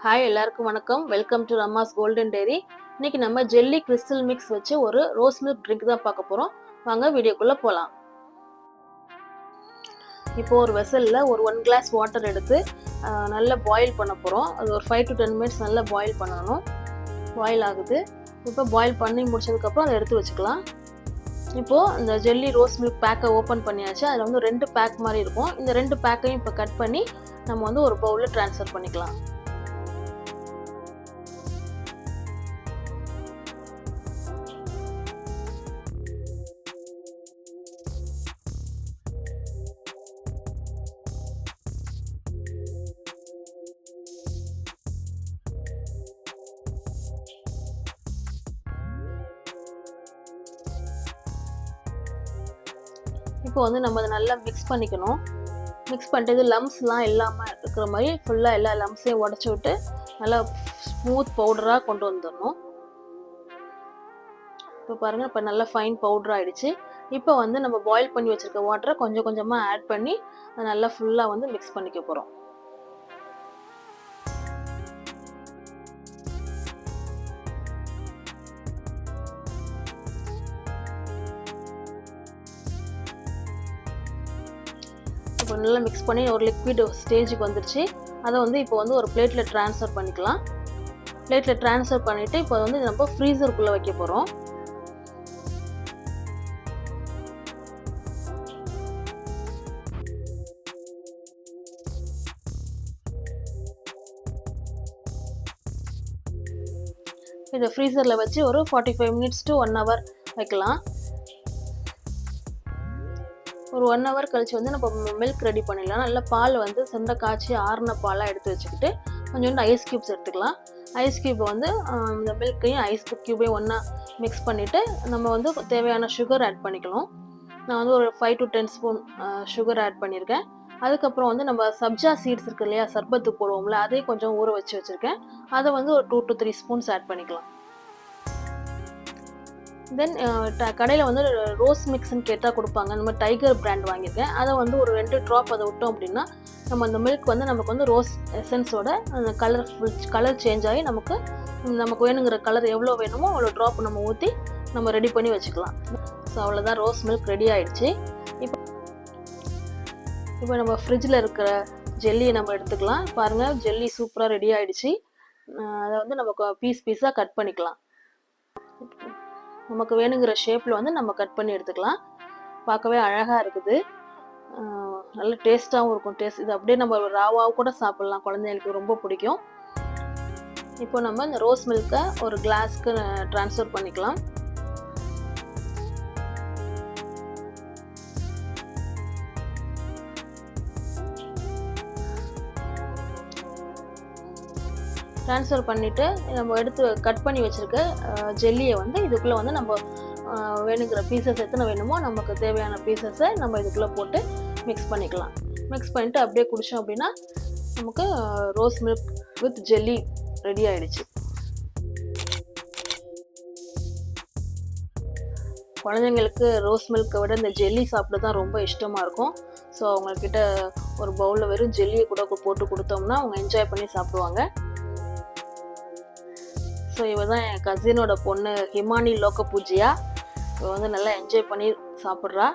Hi எல்லாருக்கும் வணக்கம். Welcome to Rama's golden dairy. இன்னைக்கு நம்ம ஜெல்லி கிறிஸ்டல் மிக்ஸ் வச்சு ஒரு ரோஸ் மில்க் ட்ரிங்க் தான் பார்க்க போறோம். வாங்க வீடியோக்குள்ள போலாம். இப்போ ஒரு வெசல்ல ஒரு 1 கிளாஸ் வாட்டர் எடுத்து நல்லா பாயில் பண்ண போறோம். அது ஒரு 5 to 10 மினிட்ஸ் நல்லா பாயில் பண்ணணும். பாயில் ஆகுது. இப்போ பாயில் பண்ணி முடிச்சதுக்கு அப்புறம் அதை எடுத்து வச்சுக்கலாம். இப்போ இந்த ஜெல்லி ரோஸ் மில்க் பேக்கை ஓப்பன் பண்ணியாச்சு. அதில் வந்து 2 பேக் மாதிரி இருக்கும். இந்த 2 பேக்கையும் இப்போ கட் பண்ணி நம்ம வந்து ஒரு பவுலில் ட்ரான்ஸ்ஃபர் பண்ணிக்கலாம். இப்போ வந்து நம்ம அதை நல்லா மிக்ஸ் பண்ணிக்கணும். மிக்ஸ் பண்ணிட்டு இது லம்ஸ்லாம் இல்லாமல் இருக்கிற மாதிரி ஃபுல்லாக எல்லா லம்ஸையும் உடச்சி விட்டு நல்லா ஸ்மூத் பவுடராக கொண்டு வந்துடணும். இப்போ பாருங்கள், இப்போ நல்லா ஃபைன் பவுடர் ஆகிடுச்சு. இப்போ வந்து நம்ம பாயில் பண்ணி வச்சுருக்க வாட்டரை கொஞ்சம் கொஞ்சமாக ஆட் பண்ணி அதை நல்லா ஃபுல்லாக வந்து மிக்ஸ் பண்ணிக்க போகிறோம். இப்போ நல்லா மிக்ஸ் பண்ணி ஒரு லிக்விட் ஸ்டேஜுக்கு வந்துடுச்சு. அதை வந்து இப்போ வந்து ஒரு பிளேட்டில் ட்ரான்ஸ்ஃபர் பண்ணிக்கலாம். பிளேட்டில் ட்ரான்ஸ்ஃபர் பண்ணிவிட்டு இப்போ வந்து நம்ம ஃப்ரீசருக்குள்ளே வைக்க போகிறோம். இதை ஃப்ரீசரில் வச்சு ஒரு 45 மினிட்ஸ் to 1 hour வைக்கலாம். ஒரு 1 hour கழிச்சு வந்து நம்ம மில்க் ரெடி பண்ணிடலாம். நல்லா பால் வந்து சுண்ட காய்ச்சி ஆறின பாலாக எடுத்து வச்சுக்கிட்டு கொஞ்சோண்டு ஐஸ் க்யூப்ஸ் எடுத்துக்கலாம். ஐஸ் க்யூப் வந்து இந்த மில்க்கையும் ஐஸ் க்யூபையும் ஒன்றா மிக்ஸ் பண்ணிவிட்டு நம்ம வந்து தேவையான சுகர் ஆட் பண்ணிக்கலாம். நான் வந்து ஒரு 5 to 10 ஸ்பூன் சுகர் ஆட் பண்ணியிருக்கேன். அதுக்கப்புறம் வந்து நம்ம சப்ஜா சீட்ஸ் இருக்கு இல்லையா, சர்பத்து போடுவோம்ல, அதையும் கொஞ்சம் ஊற வச்சு வச்சுருக்கேன். அதை வந்து ஒரு 2 to 3 ஸ்பூன்ஸ் ஆட் பண்ணிக்கலாம். தென் கடையில் வந்து ரோஸ் மிக்ஸ்ன்னு கேட்டால் கொடுப்பாங்க. இந்த மாதிரி டைகர் பிராண்ட் வாங்கியிருக்கேன். அதை வந்து ஒரு 2 ட்ராப் அதை விட்டோம் அப்படின்னா நம்ம அந்த மில்க் வந்து நமக்கு வந்து ரோஸ் எசன்ஸோட அந்த கலர் சேஞ்ச் ஆகி நமக்கு வேணுங்கிற கலர் எவ்வளோ வேணுமோ அவ்வளோ ட்ராப் நம்ம ஊற்றி நம்ம ரெடி பண்ணி வச்சுக்கலாம். ஸோ அவ்வளோதான், ரோஸ் மில்க் ரெடி ஆகிடுச்சு. இப்போ நம்ம ஃப்ரிட்ஜில் இருக்கிற ஜெல்லியை நம்ம எடுத்துக்கலாம். பாருங்கள், ஜெல்லி சூப்பராக ரெடி ஆகிடுச்சு. அதை வந்து நமக்கு பீஸாக கட் பண்ணிக்கலாம். நமக்கு வேணுங்கிற ஷேப்பில் வந்து நம்ம கட் பண்ணி எடுத்துக்கலாம். பார்க்கவே அழகாக இருக்குது. நல்ல டேஸ்ட்டாகவும் இருக்கும். இது அப்படியே நம்ம ராவாக கூட சாப்பிட்லாம். குழந்தைங்களுக்கு ரொம்ப பிடிக்கும். இப்போ நம்ம இந்த ரோஸ் மில்கை ஒரு கிளாஸ்க்கு ட்ரான்ஸ்ஃபர் பண்ணிக்கலாம். ட்ரான்ஸ்ஃபர் பண்ணிவிட்டு நம்ம எடுத்து கட் பண்ணி வச்சுருக்க ஜெல்லியை வந்து இதுக்குள்ளே வந்து நம்ம வேணுங்கிற பீசஸ் எத்தனை வேணுமோ நமக்கு தேவையான பீசஸை நம்ம இதுக்குள்ளே போட்டு மிக்ஸ் பண்ணிக்கலாம். மிக்ஸ் பண்ணிவிட்டு அப்படியே குடித்தோம் அப்படின்னா நமக்கு rose milk with jelly ready ஆகிடுச்சு. குழந்தைங்களுக்கு ரோஸ் மில்க்கை விட இந்த ஜெல்லி சாப்பிட தான் ரொம்ப இஷ்டமாக இருக்கும். ஸோ அவங்கக்கிட்ட ஒரு பவுலில் வெறும் ஜெல்லியை கூட போட்டு கொடுத்தோம்னா அவங்க என்ஜாய் பண்ணி சாப்பிடுவாங்க. ஸோ இவ தான் என் கசினோட பொண்ணு ஹிமானி லோக பூஜியா. இவ வந்து நல்லா என்ஜாய் பண்ணி சாப்பிட்றா.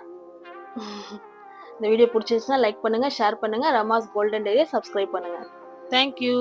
இந்த வீடியோ பிடிச்சிருச்சுன்னா லைக் பண்ணுங்கள், ஷேர் பண்ணுங்கள். ரமாஸ் கோல்டன் டெய்ரியை சப்ஸ்கிரைப் பண்ணுங்கள். தேங்க்யூ.